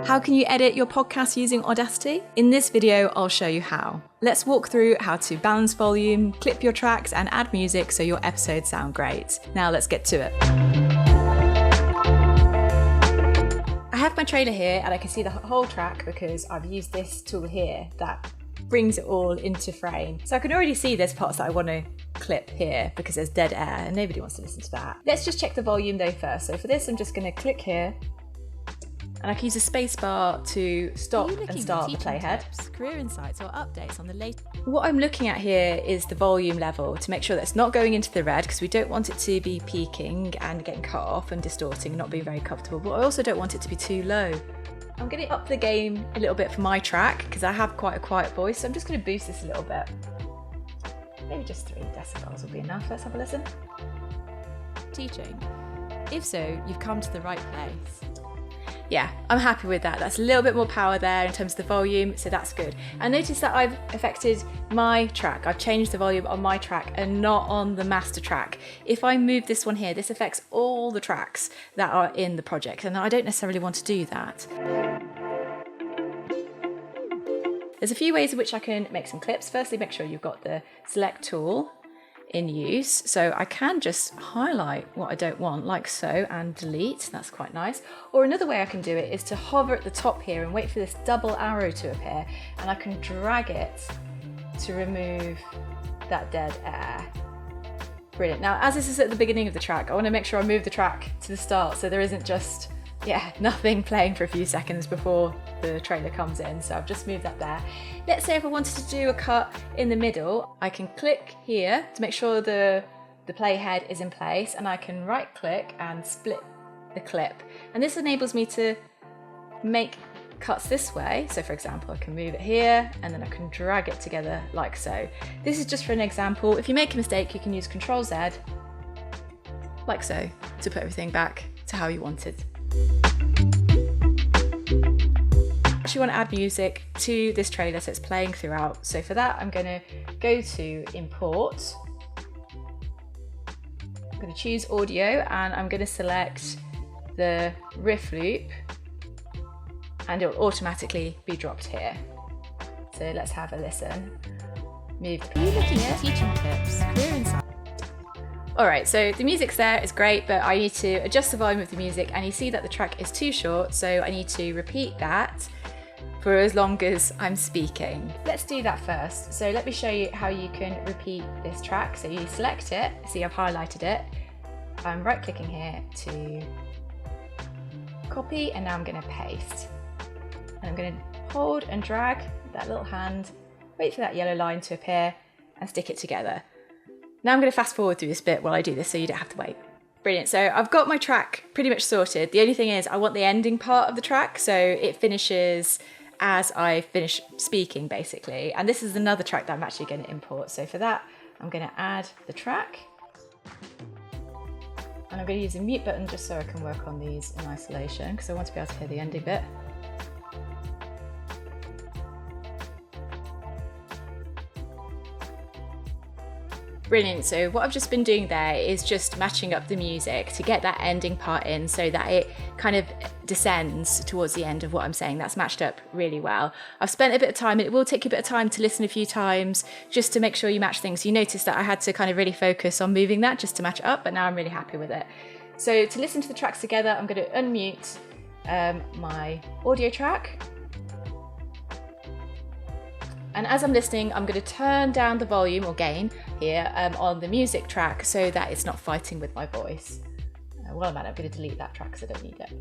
How can you edit your podcast using Audacity? In this video, I'll show you how. Let's walk through how to balance volume, clip your tracks, and add music so your episodes sound great. Now let's get to it. I have my trailer here and I can see the whole track because I've used this tool here that brings it all into frame. So I can already see there's parts that I want to clip here because there's dead air and nobody wants to listen to that. Let's just check the volume though first. So for this, I'm just going to click here. And I can use the space bar to stop and start the playhead. Tips, career insights or updates on the latest. What I'm looking at here is the volume level to make sure that it's not going into the red because we don't want it to be peaking and getting cut off and distorting and not being very comfortable, but I also don't want it to be too low. I'm going to up the game a little bit for my track because I have quite a quiet voice, so I'm just going to boost this a little bit. Maybe just 3 decibels will be enough. Let's have a listen. Teaching? If so, you've come to the right place. Yeah, I'm happy with that. That's a little bit more power there in terms of the volume, so that's good. And notice that I've affected my track. I've changed the volume on my track and not on the master track. If I move this one here, this affects all the tracks that are in the project, and I don't necessarily want to do that. There's a few ways in which I can make some clips. Firstly, make sure you've got the select tool in use, so I can just highlight what I don't want like so and delete. That's quite nice. Or another way I can do it is to hover at the top here and wait for this double arrow to appear, and I can drag it to remove that dead air. Brilliant. Now as this is at the beginning of the track, I want to make sure I move the track to the start so there isn't just nothing playing for a few seconds before the trailer comes in. So I've just moved that there. Let's say if I wanted to do a cut in the middle, I can click here to make sure the playhead is in place, and I can right click and split the clip. And this enables me to make cuts this way. So for example, I can move it here and then I can drag it together like so. This is just for an example. If you make a mistake, you can use Ctrl Z like so to put everything back to how you wanted. I actually want to add music to this trailer so it's playing throughout. So for that, I'm going to go to import. I'm going to choose audio and I'm going to select the riff loop and it will automatically be dropped here. So let's have a listen. Move. Are you looking at teaching tips, career insights? Alright, so the music's there, it's great, but I need to adjust the volume of the music, and you see that the track is too short, so I need to repeat that for as long as I'm speaking. Let's do that first. So let me show you how you can repeat this track. So you select it, see I've highlighted it. I'm right clicking here to copy, and now I'm going to paste. And I'm going to hold and drag that little hand, wait for that yellow line to appear and stick it together. Now I'm going to fast forward through this bit while I do this so you don't have to wait. Brilliant, so I've got my track pretty much sorted. The only thing is I want the ending part of the track so it finishes as I finish speaking basically. And this is another track that I'm actually going to import. So for that, I'm going to add the track. And I'm going to use the mute button just so I can work on these in isolation because I want to be able to hear the ending bit. Brilliant, so what I've just been doing there is just matching up the music to get that ending part in so that it kind of descends towards the end of what I'm saying. That's matched up really well. I've spent a bit of time, and it will take you a bit of time to listen a few times just to make sure you match things. You notice that I had to kind of really focus on moving that just to match it up, but now I'm really happy with it. So to listen to the tracks together, I'm going to unmute my audio track. And as I'm listening, I'm going to turn down the volume or gain here on the music track so that it's not fighting with my voice. While I'm at it, I'm going to delete that track because I don't need it.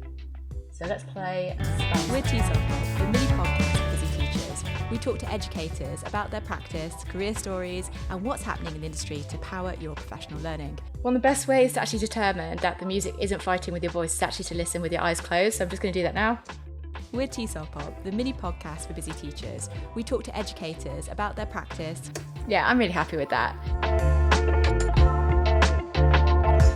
So let's play. We're Untitled, the mini podcast for busy teachers. We talk to educators about their practice, career stories, and what's happening in the industry to power your professional learning. One of the best ways to actually determine that the music isn't fighting with your voice is actually to listen with your eyes closed. So I'm just going to do that now. We're T-Cell-Pop, the mini podcast for busy teachers. We talk to educators about their practice. Yeah, I'm really happy with that.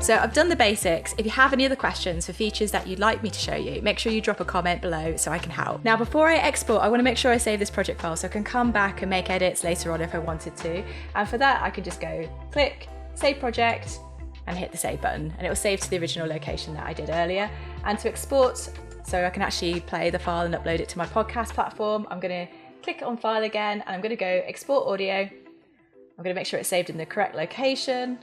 So I've done the basics. If you have any other questions for features that you'd like me to show you, make sure you drop a comment below so I can help. Now, before I export, I want to make sure I save this project file so I can come back and make edits later on if I wanted to. And for that, I can just go click, save project, and hit the save button, and it will save to the original location that I did earlier. And to export, so I can actually play the file and upload it to my podcast platform, I'm going to click on file again, and I'm going to go export audio. I'm going to make sure it's saved in the correct location.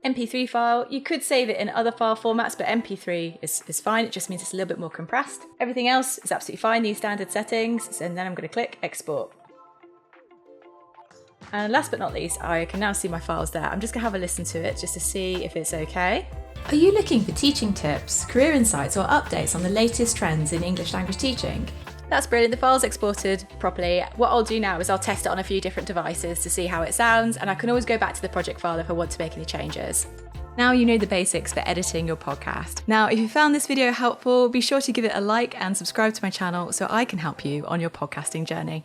MP3 file, you could save it in other file formats, but MP3 is fine. It just means it's a little bit more compressed. Everything else is absolutely fine, these standard settings, and then I'm going to click export. And last but not least, I can now see my files there. I'm just going to have a listen to it just to see if it's okay. Are you looking for teaching tips, career insights, or updates on the latest trends in English language teaching? That's brilliant, the file's exported properly. What I'll do now is I'll test it on a few different devices to see how it sounds, and I can always go back to the project file if I want to make any changes. Now you know the basics for editing your podcast. Now, if you found this video helpful, be sure to give it a like and subscribe to my channel so I can help you on your podcasting journey.